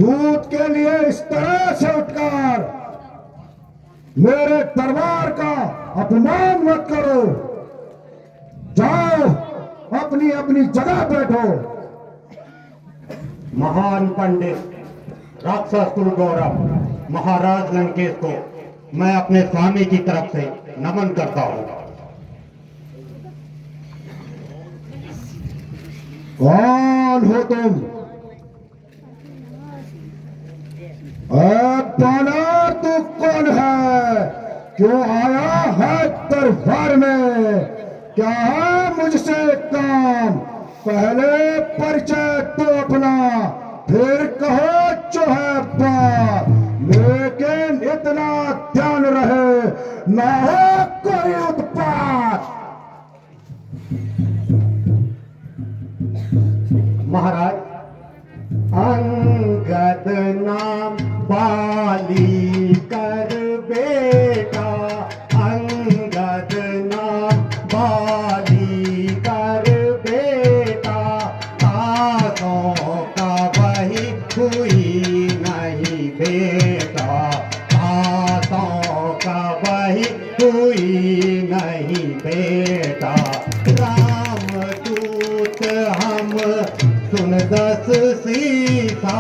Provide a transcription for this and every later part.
दूत के लिए इस तरह से उठकर मेरे दरबार का अपमान मत करो। जाओ अपनी अपनी जगह बैठो। महान पंडित राक्षस कुलगौरव महाराज लंकेश को मैं अपने स्वामी की तरफ से नमन करता हूँ। कौन हो तुम? बानर तू कौन है? क्यों आया है दरबार में? क्या है मुझसे काम? पहले परिचय तो अपना, फिर कहो जो है बात। लेकिन इतना ध्यान रहे ना हो कोई उत्पात। महाराज, अंगद नाम बाली कर बेटा, अंगद नाम बाली कर बेटा, आसों का वही हुई नहीं बेटा, आसों का वही हुई नहीं बेटा। राम दूत हम सुन दस सीता,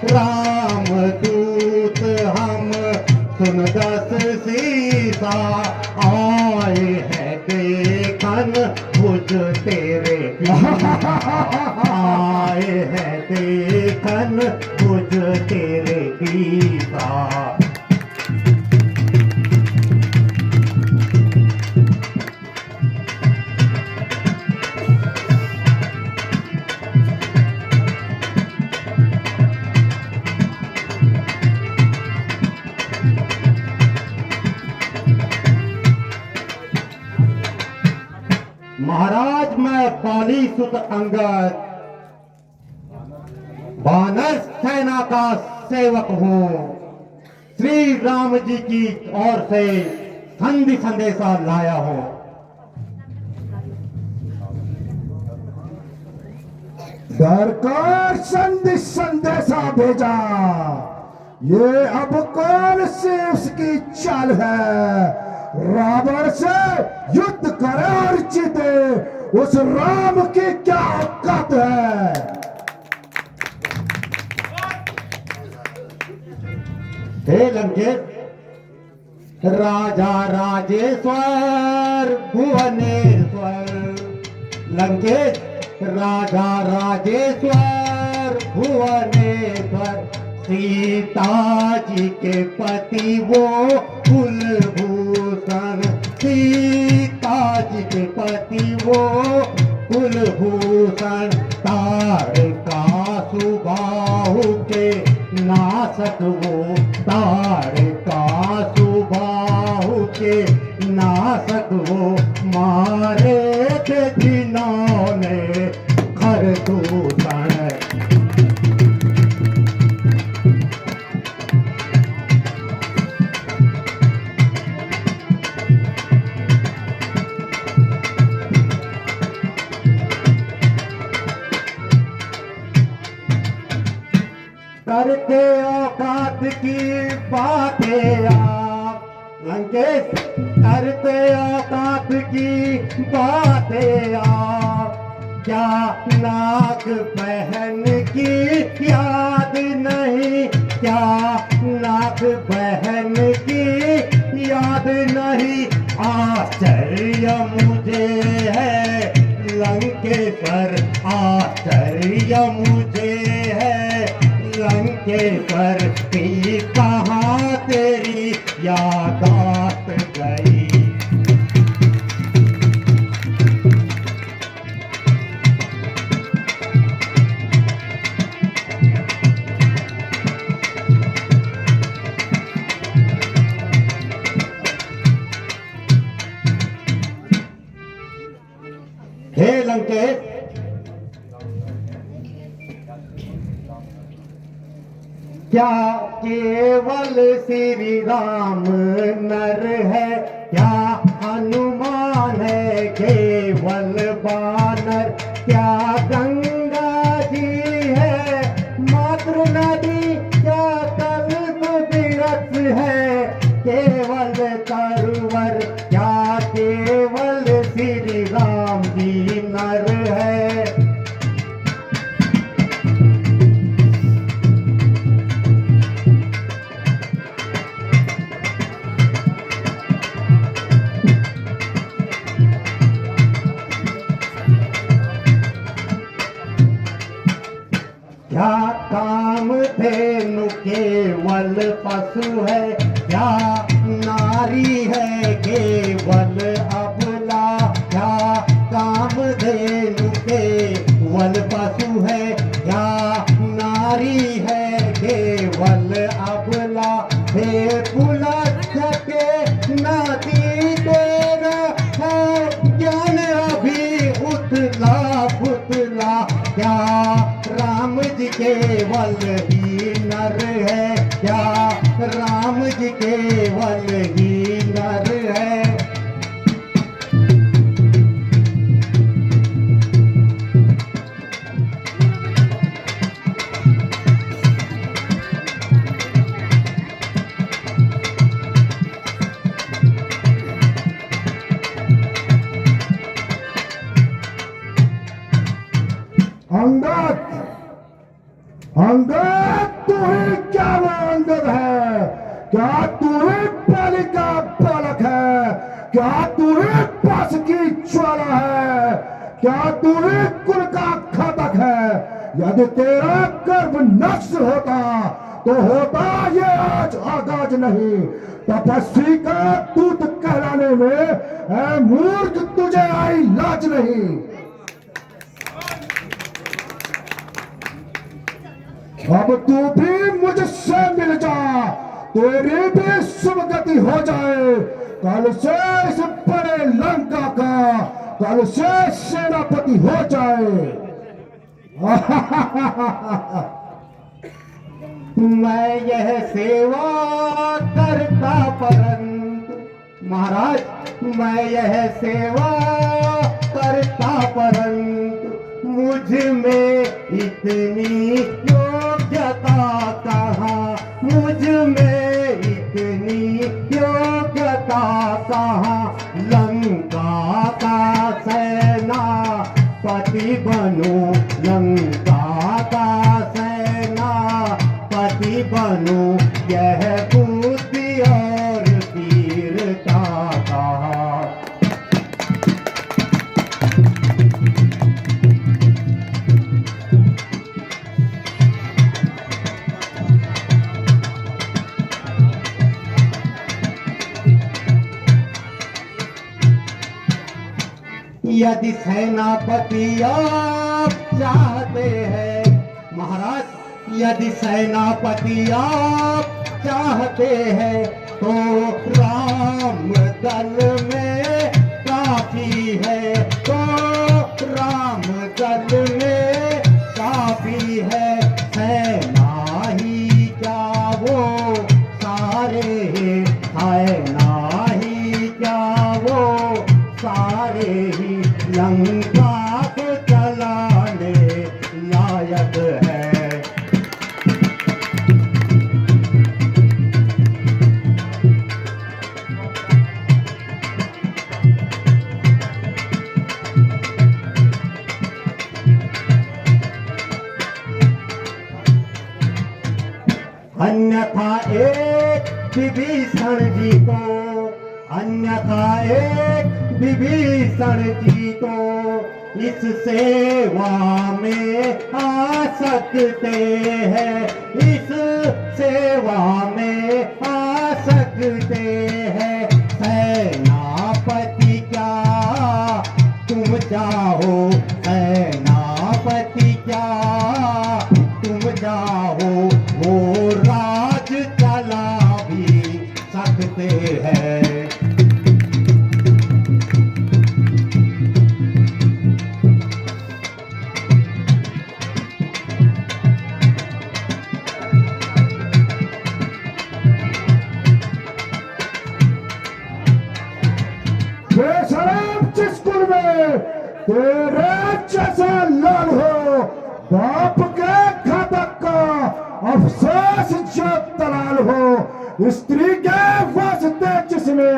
राम दूत हम सुन दस सीता, आए हैं देखन बुझ तेरे गीता, आए हैं देखन बुझ तेरे गीता। महाराज, मैं बाली सुत अंगद वानर सेना का सेवक हूँ। श्री राम जी की ओर से संधि संदेशा लाया हूँ। सरकार संदेशा भेजा। ये अब कौन सी उसकी चाल है? रावण से युद्ध करे और जीते, उस राम की क्या औकात है? हे लंकेश, राजा राजेश्वर भुवनेश्वर, लंकेश राजा राजेश्वर भुवनेश्वर, सीता जी के पति वो कुलभूषण, सीता जी के पति वो कुलभूषण, तारका सुबाहु के नासक वो, तारका सुबाहु के नासक वो, मारे थे जिन्होंने खरदूषण। करते औकात की बातें आप लंकेश, करते औकात की बातें आप, क्या नाक बहन की याद नहीं, क्या नाक बहन की याद नहीं। आश्चर्य मुझे है लंकेश्वर, आश्चर्य मुझे है लंकेश्वर, की कहाँ तेरी यादात गई। हे लंकेश, क्या केवल श्री राम नर है, क्या हनुमान है केवल बानर, क्या गंगा जी है मातृ नदी पर क्या केवल श्री राम जी नर है। क्या कामधेनु केवल पशु है, क्या नारी है केवल अबला। क्या कामधेनु केवल पशु है, क्या नारी है केवल अबला। हे पुलत्य के नाती तेरा है ज्ञान अभी उतला पुतला। क्या राम जी केवल ही नर है, क्या राम जी केवल ही नर है। अंगद, अंगद तू ही क्या वो अंगद है? क्या तू ही पाली का बालक है? क्या तू ही पास की ज्वाला है? क्या तू ही कुल का घातक है? यदि तेरा गर्भ नष्ट होता तो होता ये आज आगाज नहीं। तपस्वी का दूत कहलाने में ऐ मूर्ख तुझे आई लाज नहीं। अब तू भी मुझसे मिल जा, तेरी भी शुभ गति हो जाए। कल से इस बड़े लंका का कल से सेनापति हो जाए। मैं यह सेवा करता परंतु महाराज, मैं यह सेवा करता परंतु मुझ में इतनी योग्यता कहाँ, मुझ में इतनी योग्यता कहाँ। लंका का सेनापति बनूं, लंका का सेनापति बनूं, यह बुद्धि और वीरता कहाँ। यदि सेनापति आप चाहते हैं महाराज, यदि सेनापति आप चाहते हैं तो राम दल में काफी है, तो राम दल में काफी है। सेना ही क्या वो सारे सेना ही क्या वो सारे ही लंका को चलाने लायक है। अन्यथा एक विभीषण जी को, अन्यथा एक विभीषण जी को इस सेवा में आ सकते हैं, इस सेवा में आ सकते हैं। सेनापति क्या तुम चाहो, सेनापति क्या तुम चाहो, वो राज चला भी सकते हैं। जिस कुल में तेरे जैसा लाल हो, बाप के घातक का अफसोस जो दलाल हो। स्त्री के वास्ते जिसने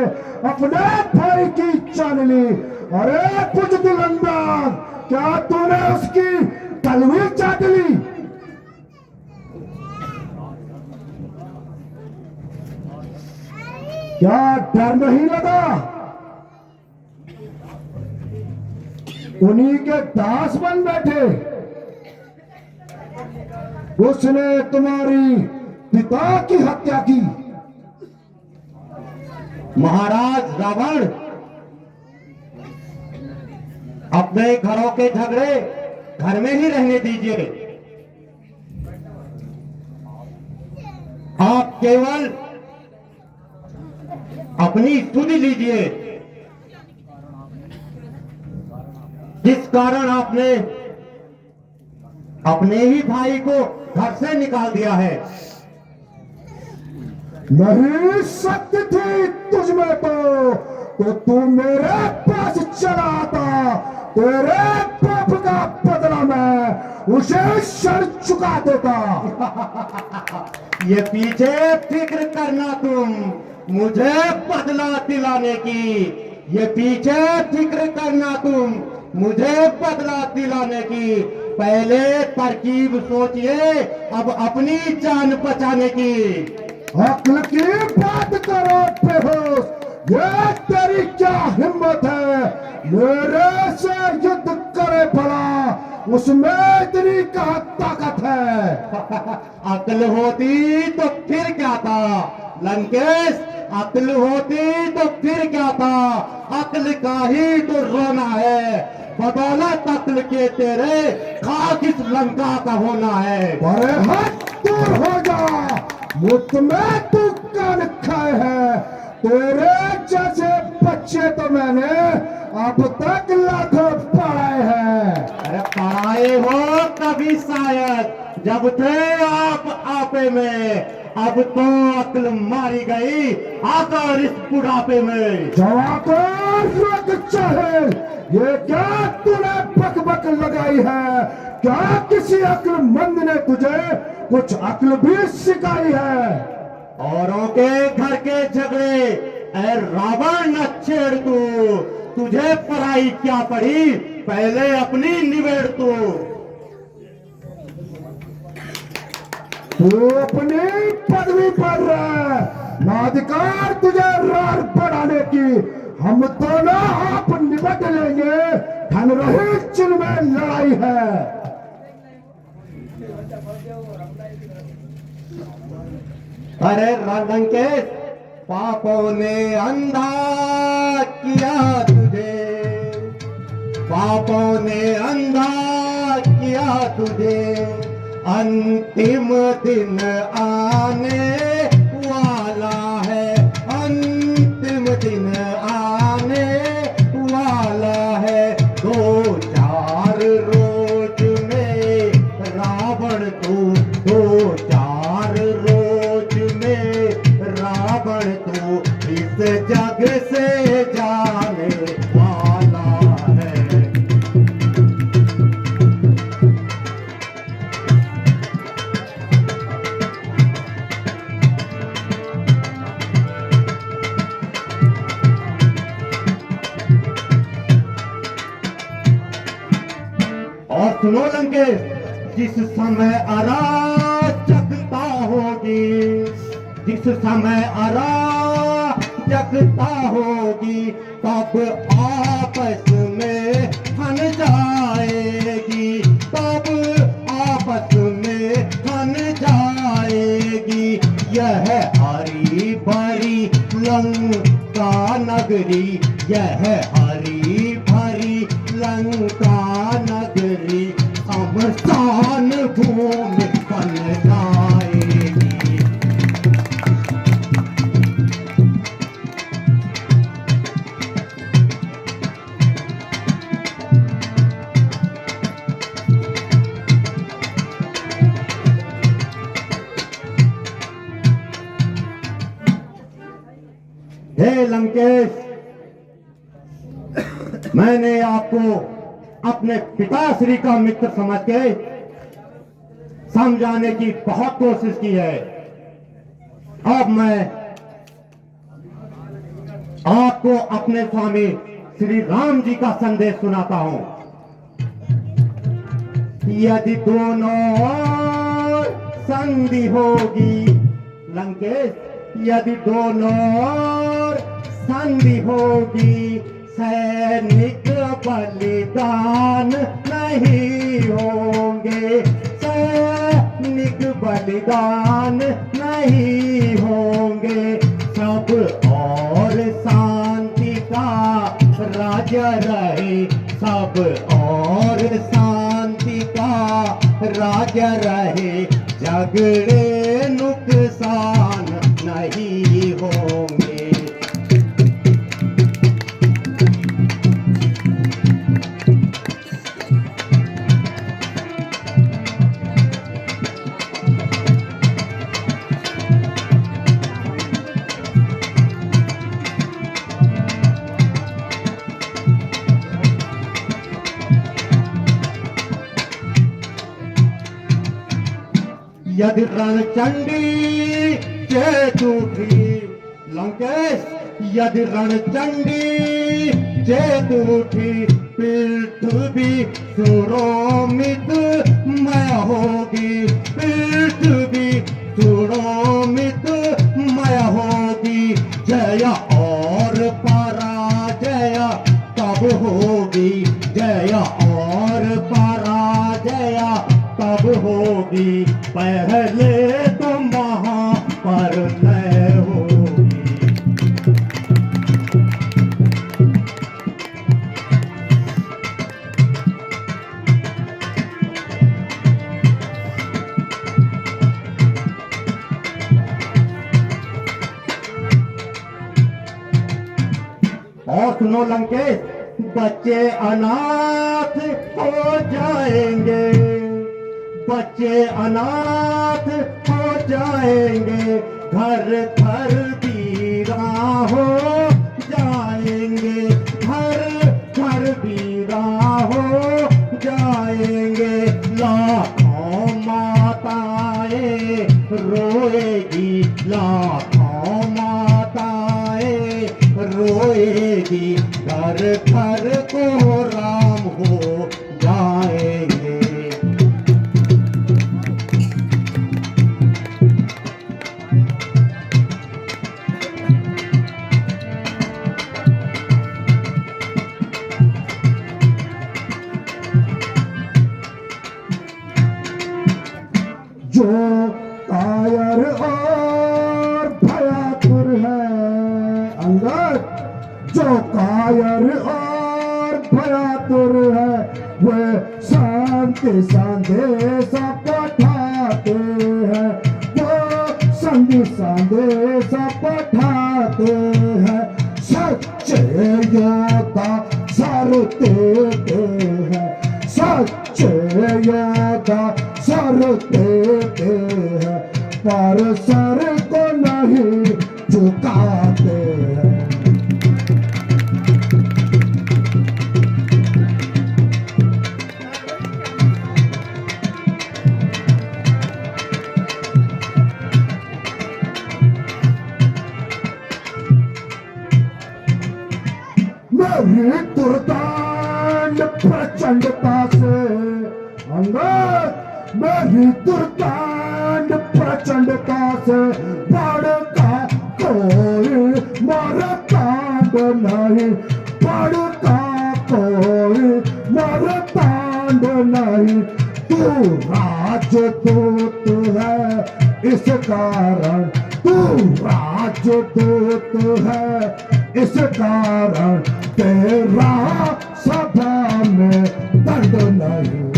अपने भाई की जान ली। अरे बुज़दिल अंदाज, क्या तूने उसकी तलवी चाट ली? क्या डर नहीं लगा? उन्हीं के दास बन बैठे। उसने तुम्हारी पिता की हत्या की। महाराज रावण, अपने घरों के झगड़े घर में ही रहने दीजिए। आप केवल अपनी सुध लीजिए। जिस कारण आपने अपने ही भाई को घर से निकाल दिया है। नहीं शक्ति थी तुझमें तो तू मेरे पास चला आता। तेरे पाप का बदला मैं उसे सर चुका देता। ये पीछे फिक्र करना तुम मुझे बदला दिलाने की। ये पीछे फिक्र करना तुम मुझे बदला दिलाने की। पहले तरकीब सोचिए, अब अपनी जान बचाने की। अक्ल की बात करो बेहोश, ये तेरी क्या हिम्मत है मेरे से युद्ध करे भला? उसमें इतनी क्या ताकत है? अक्ल होती तो फिर क्या था लंकेश, अक्ल होती तो फिर क्या था। अक्ल का ही तो रोना है, बदौलत अक्ल के तेरे खाक इस लंका का होना है। अरे हट, दूर हो जा, मुझ में तू कान खाए है। तेरे जैसे बच्चे तो मैंने अब तक लाखों पढ़ाए हैं। अरे पढ़ाए हो कभी शायद जब थे आप आपे में। अब तो अक्ल मारी गई आकर इस बुढ़ापे में। जवाकर रुक चाहे, ये क्या तूने बक बक लगाई है? क्या किसी अक्लमंद ने तुझे कुछ अक्ल भी सिखाई है? औरों के घर के झगड़े ऐ रावण न छेड़ तू। तुझे पढ़ाई क्या पड़ी, पहले अपनी निबेड़ तू। तू अपनी पदवी पर रह, ना अधिकार तुझे रार बढ़ाने की। हम दोनों आप निपट लेंगे, धन रही चिल में लड़ाई है। अरे लंकेश, पापों ने अंधा किया तुझे, पापों ने अंधा किया तुझे। अंतिम दिन आने वाला है, अंतिम दिन आने वाला है। 2-4 रोज में रावण तू, 2-4 रोज में रावण तू इस जग से जाने वाला है। और सुनो लंकेश, जिस समय अराजकता होगी, जिस समय अराजकता होगी, तब आपस में हन जाएगी, तब आपस में हन जाएगी। यह हरी भरी लंका नगरी, यह हरी भरी लंका नगरी शमशान भूमि बन जाएगी। हे लंकेश, मैंने आपको अपने पिताश्री का मित्र समझ के समझाने की बहुत कोशिश की है। अब मैं आप आपको अपने स्वामी श्री राम जी का संदेश सुनाता हूं। यदि दोनों ओर संधि होगी लंकेश, यदि दोनों ओर संधि होगी, सैनिक बलिदान नहीं होंगे, सैनिक बलिदान नहीं होंगे, सब और शांति का राज्य रहे, सब और शांति का राज्य रहे, झगड़े नुकसान नहीं होंगे। यदि रणचंडी चेत उठी लंकेश, यदि रणचंडी चेत उठी, पृथ्वी सुरोमित मय होगी, पृथ्वी सुरोमित मय होगी, जय और पराजय तब होगी, जय और पराजय तब होगी, पहले तो महाप्रलय होगी। और सुनो लंकेश, बच्चे अनाथ हो जाएंगे, बच्चे अनाथ हो जाएंगे, घर घर वीरा हो जाएंगे, घर घर वीरा हो जाएंगे, लाखों माताएं रोएगी, लाखों माताएं रोएगी, घर घर को राम हो जाएंगे। जो कायर और भयातुर है अंगद, जो कायर और भयातुर है, वे शांति संदेश पठाते हैं, वो संधि संदेश पठाते हैं, सच्चे योद्धा सर देते हैं, सच्चे योद्धा सर देते हैं, पर सर को नहीं झुकाते हैं। मेरी दुर्दांत प्रचंडता से अंगद, मेरी दुर्दांत प्रचंडता से बड़का कोई मरतांड नहीं, बड़का कोई मरतांड नहीं, तू राजदूत है इस कारण, तू राजदूत है इस कारण, तेरा सभा में दर्द नहीं।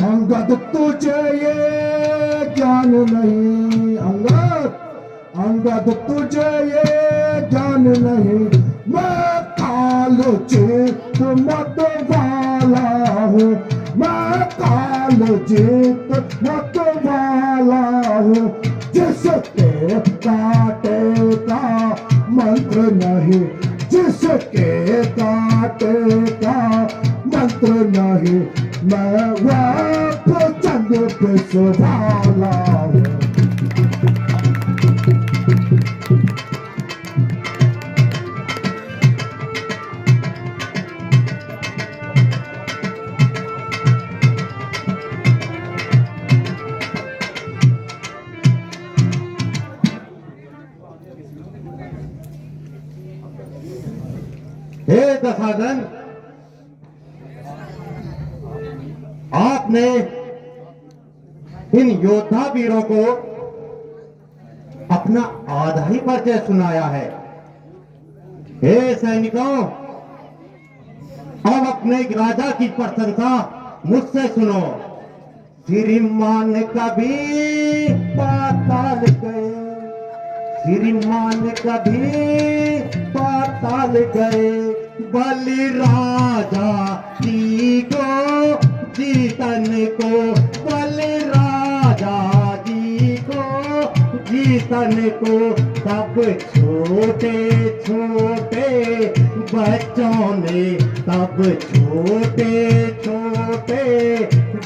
अंगद तुझे ये ज्ञान नहीं, अंगद अंगद तुझे ये ज्ञान नहीं, मैं कालचित मत वाला हूँ, मैं कालचित मत वाला हूँ, जिसके काटे का मंत्र मंत्र नहीं, जिसके कांटे का मंत्र नहीं, मैं वह चंद पे सुभाला हूँ। हे दशानन, आपने इन योद्धा वीरों को अपना आधा ही परिचय सुनाया है। हे सैनिकों, अब अपने राजा की प्रशंसा मुझसे सुनो। श्रीमान कभी पाताल गए, श्रीमान कभी पाताल गए, बलि राजा जी को जीतन को, बलि राजा जी को जीतन को। तब छोटे छोटे बच्चों ने, तब छोटे छोटे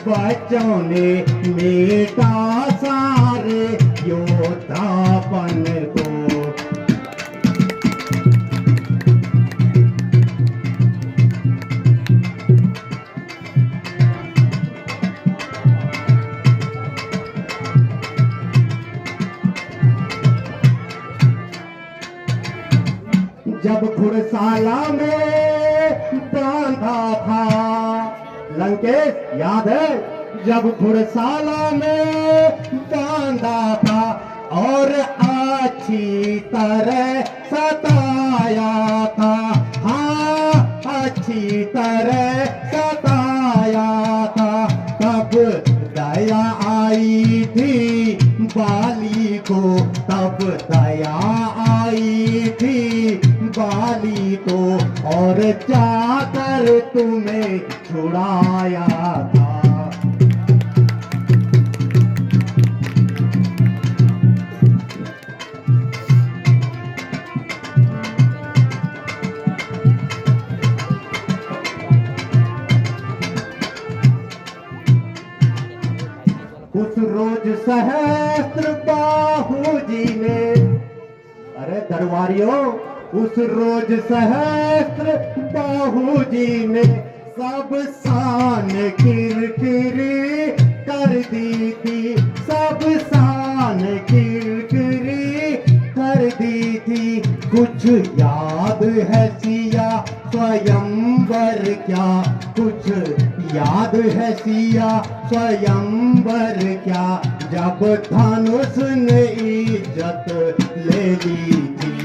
बच्चों ने मेटा सारे योद्धापन को। जब घुड़साला में बांधा था, लंकेश याद है? जब घुड़साला में बांधा था और अच्छी तरह सताया था, हाँ अच्छी तरह सताया था। तब दया आई थी बाली को, तब दया आई थी बाली को, और जाकर तुम्हें छुड़ाया था। उस रोज सहस्त्र बाहु जी ने, अरे दरबारियों, उस रोज सहस्त्र बाहु जी ने सब शान किरकिरी कर दी थी, सब शान किरकिरी कर दी थी। कुछ याद है सिया स्वयंवर क्या, कुछ याद है सिया स्वयंवर क्या, जब धनुष ने इज्जत ले ली थी।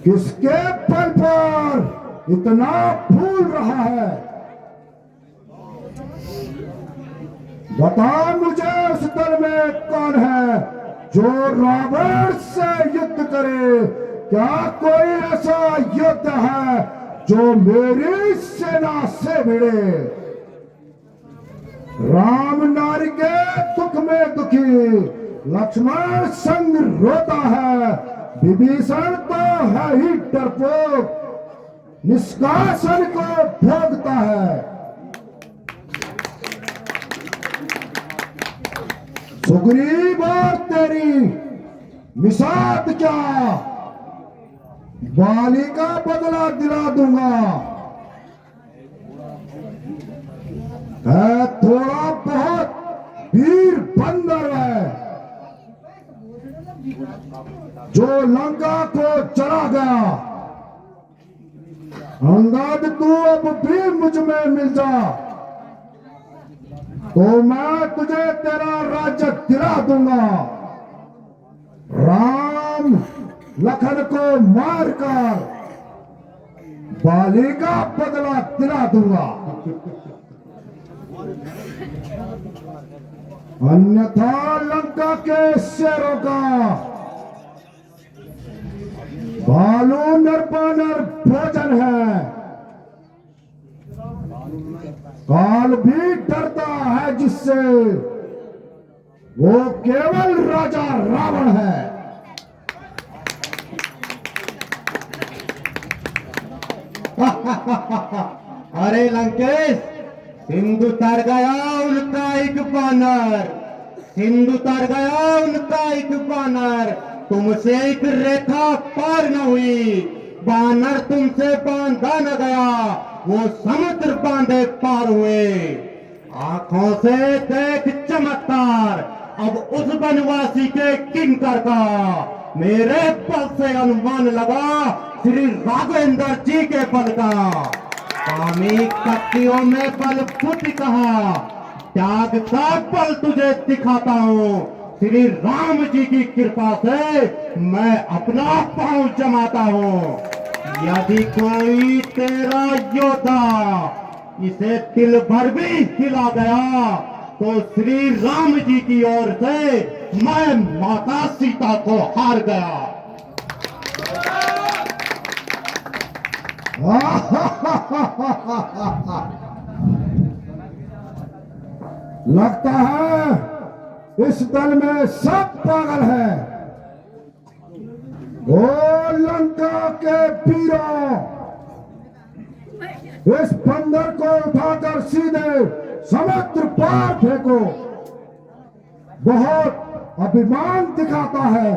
किसके पल पर इतना फूल रहा है? बता मुझे, उस दल में कौन है जो रावण से युद्ध करे? क्या कोई ऐसा युद्ध है जो मेरी सेना से भिड़े? राम नारी के दुख में दुखी, लक्ष्मण संग रोता है, विभीषण तो है ही डरपोक, निष्कासन को भोगता है। सुग्रीव और तेरी मिसात क्या, बाली का बदला दिला दूंगा। है थोड़ा बहुत वीर बंदर है जो लंका को चला गया। अंगद तू अब भी मुझ में मिल जा तो मैं तुझे तेरा राज्य दिला दूंगा। राम लखन को मारकर बाली का बदला दिला दूंगा। अन्यथा लंका के शेरों का बालू नरपानर भोजन है। काल भी डरता है जिससे वो केवल राजा रावण है। अरे लंकेश, सिंधु तर गया उनका एक बानर, सिंधु तर गया उनका एक बानर, तुमसे एक रेखा पार न हुई, बानर तुमसे बांधा न गया, वो समुद्र बांधे पार हुए। आंखों से देख चमत्कार, अब उस वनवासी के किंकर का मेरे बल से अनुमान लगा श्री राघवेंद्र जी के बल का। कामी कत्तियों में बल बुद्धि कहा, त्याग का बल तुझे दिखाता हूँ। श्री राम जी की कृपा से मैं अपना पांव जमाता हूँ। यदि कोई तेरा योद्धा इसे तिल भर भी हिला गया तो श्री राम जी की ओर से मैं माता सीता को हार गया। लगता है इस दल में सब पागल है। ओ लंका के वीरों, इस बंदर को उठाकर सीधे समुद्र पार फेंको। बहुत अभिमान दिखाता है।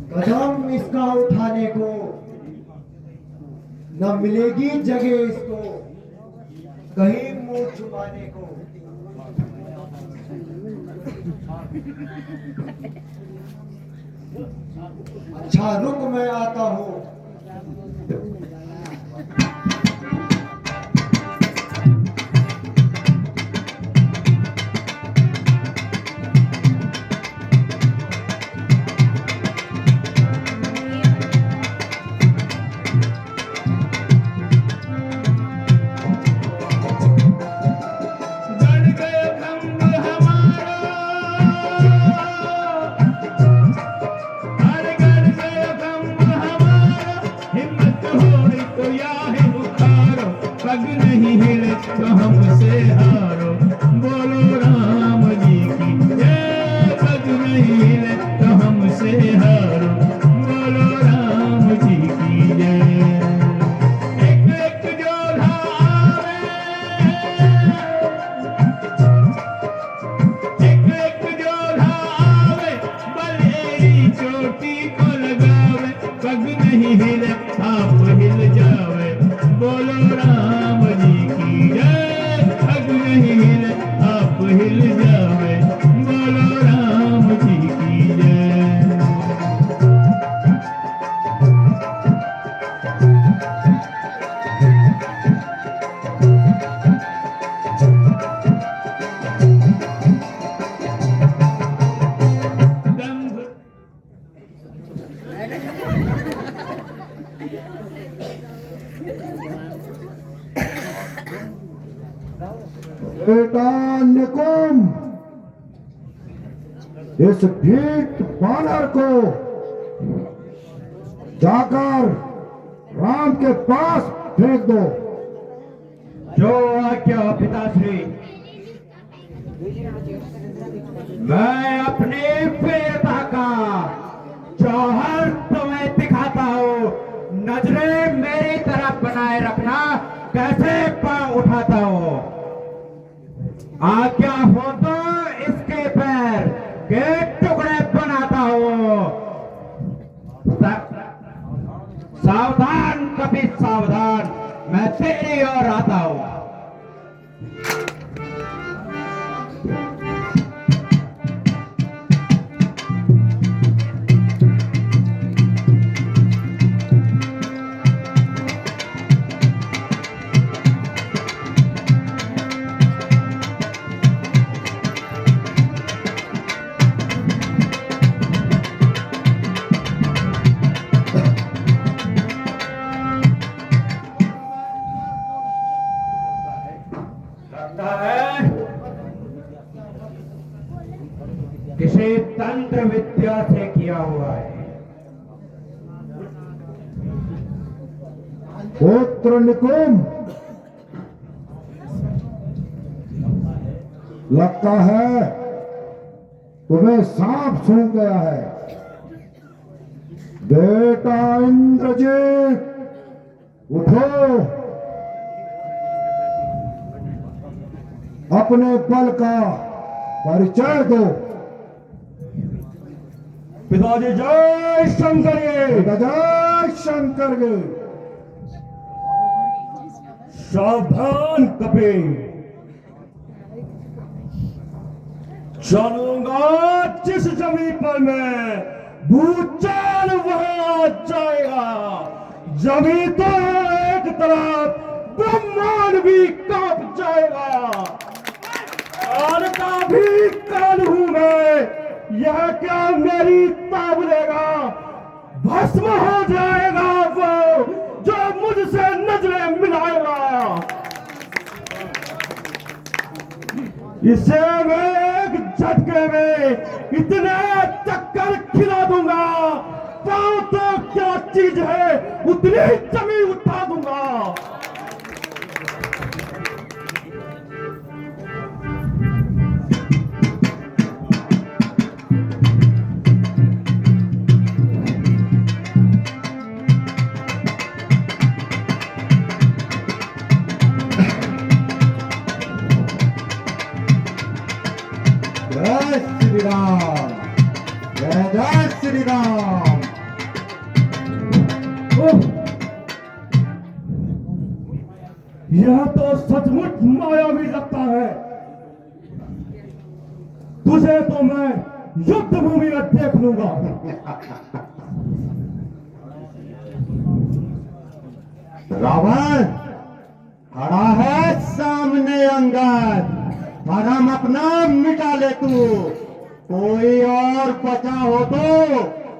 कदम इसका उठाने को न मिलेगी जगह इसको कहीं मुंह छुपाने को। अच्छा रुक, मैं आता हूं। पग नहीं हिले तो हमसे हारो, बोलो राम जी की जय। पग नहीं हिले तो हमसे हारो, बोलो राम जी की जय। एक एक जोधा आवे, एक एक जोधा आवे, बलेरी चोटी को लगावे। पग नहीं हिले आप हिल जावे, बोलो राम जी की जय। पग नहीं हिले आप हिल जावे, बोलो राम जी की बेटा निकुम, इस ढीठ बानर को जाकर राम के पास फेंक दो। जो आज्ञा पिताश्री। मैं अपनी वीरता का जौहर तुम्हें दिखाता हूँ। नजरें मेरी तरफ बनाए रखना, कैसे पांव उठाता हूँ। आज्ञा हो तो इसके पैर के टुकड़े बनाता हूँ। सावधान कभी सावधान, मैं तेरी ओर आता हूँ। किसी तंत्र विद्या से किया हुआ है। पुत्र निकुम, लगता है तुम्हें सांप सूंघ गया है। बेटा इंद्रजीत, उठो, अपने बल का परिचय दो। पिताजी जय शंकर जी। जय शंकर जी। सावधान कपे, चलूंगा जिस जमीन पर मैं, भूचाल वहां जाएगा। जमीन तो एक तरफ, ब्रह्मांड भी कांप जाएगा। काल का भी काल हूं मैं, यह क्या मेरी ताब लेगा। भस्म हो जाएगा वो जो मुझसे नजरें मिलाएगा। इसे मैं एक झटके में इतने चक्कर खिला दूंगा, पाँव तो क्या चीज है उतनी जमीन उठा दूंगा। जय श्री राम, जय जय श्री राम। यह तो सचमुच मायावी लगता है। तुझे तो मैं युद्ध भूमि में देख लूंगा। रावण खड़ा है सामने अंगद, भरम अपना मिटा ले तू। कोई और बचा हो तो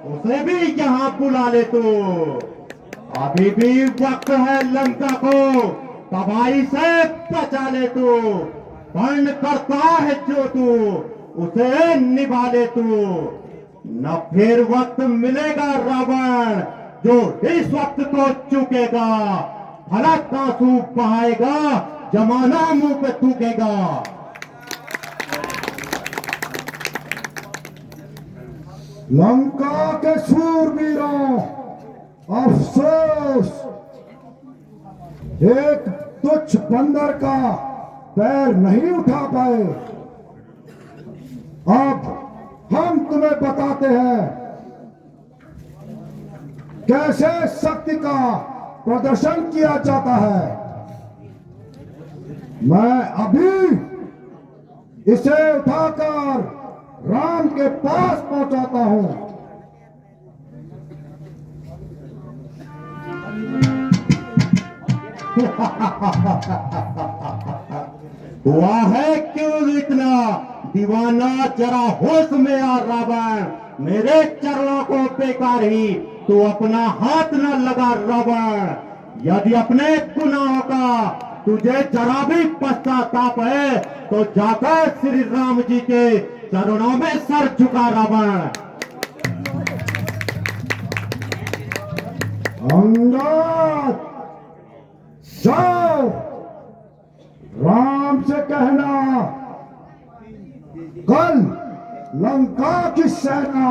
उसे भी यहाँ बुला ले तू। अभी भी वक्त है लंका को तबाही से बचा ले तू। पर्ण करता है जो तू उसे निभा ले तू। न फिर वक्त मिलेगा रावण जो इस वक्त को चुकेगा। फलक आंसू बहाएगा, जमाना मुंह पे थूकेगा। लंका के शूरवीरों, अफसोस, एक तुच्छ बंदर का पैर नहीं उठा पाए। अब हम तुम्हें बताते हैं कैसे शक्ति का प्रदर्शन किया जाता है। मैं अभी इसे उठाकर राम के पास पहुंचाता हूं। हुआ है क्यों इतना दीवाना, जरा होश में आ रावण। मेरे चरणों को बेकार ही तू अपना हाथ न लगा रावण। यदि अपने गुनाहों का तुझे जरा भी पश्चाताप है तो जाकर श्री राम जी के चरणों में सर झुका रावण। अंगद जाओ, राम से कहना कल लंका की सेना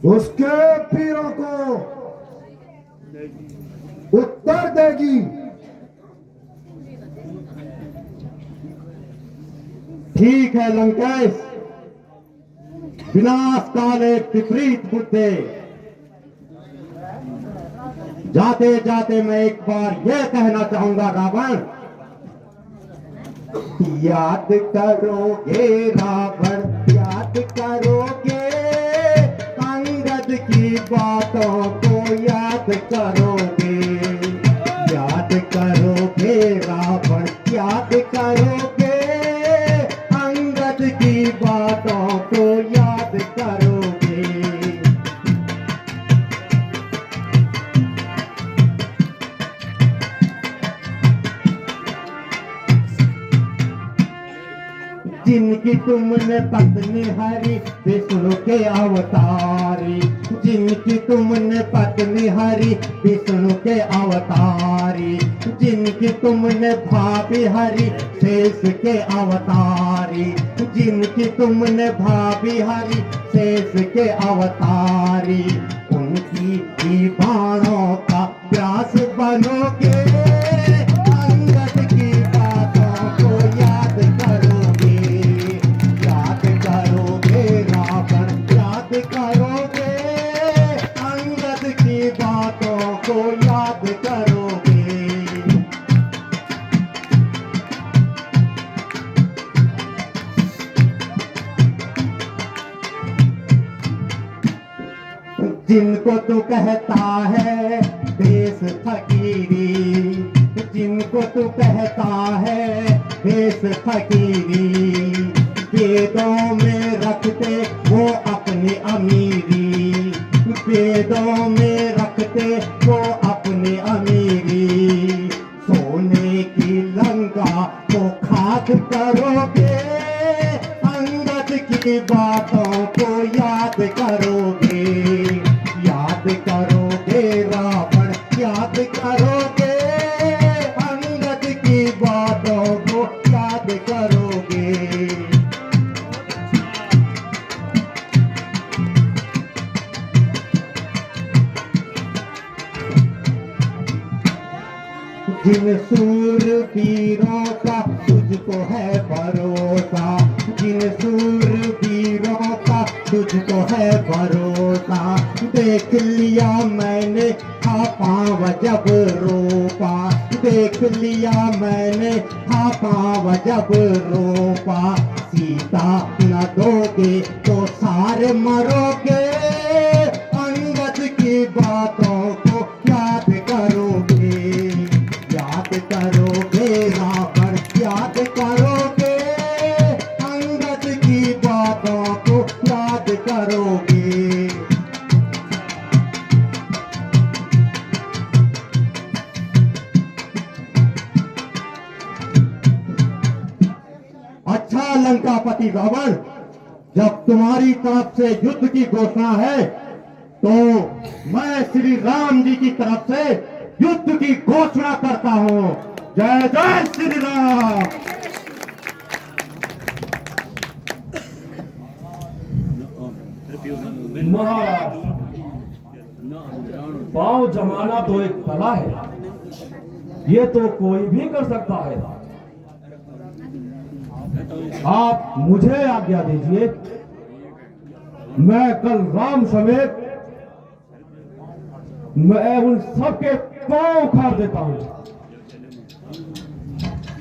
उसके पीरों को उत्तर देगी। ठीक है लंकेश, विनाश काले विपरीत बुद्धे। जाते जाते मैं एक बार यह कहना चाहूंगा रावण, याद करोगे रावण, याद करोगे अंगद की बातों को याद करोगे। याद करोगे रावण, याद करोगे अंगद की बातों को याद करोगे। जिनकी तुमने पत्नी हरी विष्णु के अवतारी, जिनकी तुमने पत्नी हरी विष्णु के अवतारी, जिनकी तुमने भाभी हरी शेष के अवतारी, जिनकी तुमने भाभी हरी शेष के अवतारी, उनकी ही बाणों का व्यास बनोगे। अंगद की बातों को याद करोगे, याद करोगे रावण, याद करोगे अंगद की बातों को याद करोगे। जिनको तू कहता है देश फकीरी, जिनको तू कहता है देश फकीरी, वेदों में रखते वो अपनी अमीरी, वेदों में रखते वो अपनी अमीरी। सोने की लंका को खाक करोगे, अंगद की बातों को याद करोगे। याद करोगे रावण, याद करोगे अंगद की बातों को याद करोगे। जिन सूरवीरों का तुझको है भरोसा, जिन सूरवीरों का तुझको है भरोसा, देख लिया मैंने पाँव जब रोपा, देख लिया मैंने पाँव जब रोपा। सीता न दोगे तो सारे मरोगे, अंगद की बातों को याद करोगे। याद करोगे रावण, याद करोगे अंगद की बातों को याद करोगे। अच्छा लंकापति रावण, जब तुम्हारी तरफ से युद्ध की घोषणा है तो मैं श्री राम जी की तरफ से युद्ध की घोषणा करता हूं। जय जय श्री राम। महाराज, पांव जमाना तो एक कला है, ये तो कोई भी कर सकता है। आप मुझे आज्ञा दीजिए, मैं कल राम समेत मैं उन सबके पांव उखाड़ देता हूं।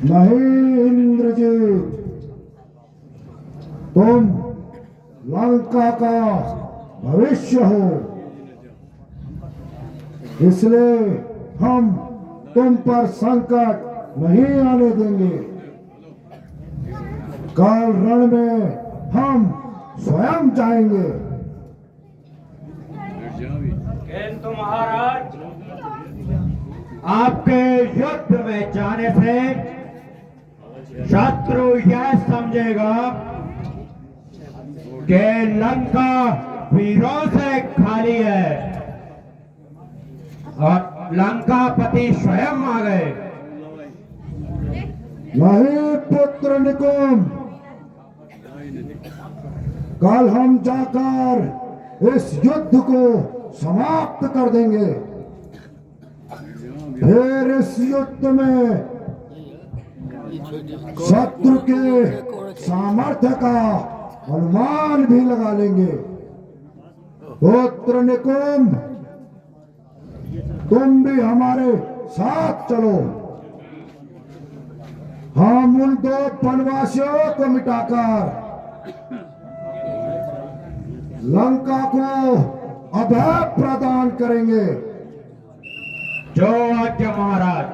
नहीं इंद्रजीत, तुम लंका का भविष्य हो, इसलिए हम तुम पर संकट नहीं आने देंगे। कल रण में हम स्वयं जाएंगे। किंतु महाराज, आपके युद्ध में जाने से शत्रु यह समझेगा कि लंका वीरों से खाली है और लंकापति स्वयं आ गए। नहीं पुत्र निकुंभ, कल हम जाकर इस युद्ध को समाप्त कर देंगे। फिर इस युद्ध में शत्रु के सामर्थ्य का अनुमान भी लगा लेंगे। पुत्र निकुंभ, तुम भी हमारे साथ चलो। हम उन 2 वनवासियों को मिटाकर लंका को अभय प्रदान करेंगे। जो आज्ञा महाराज।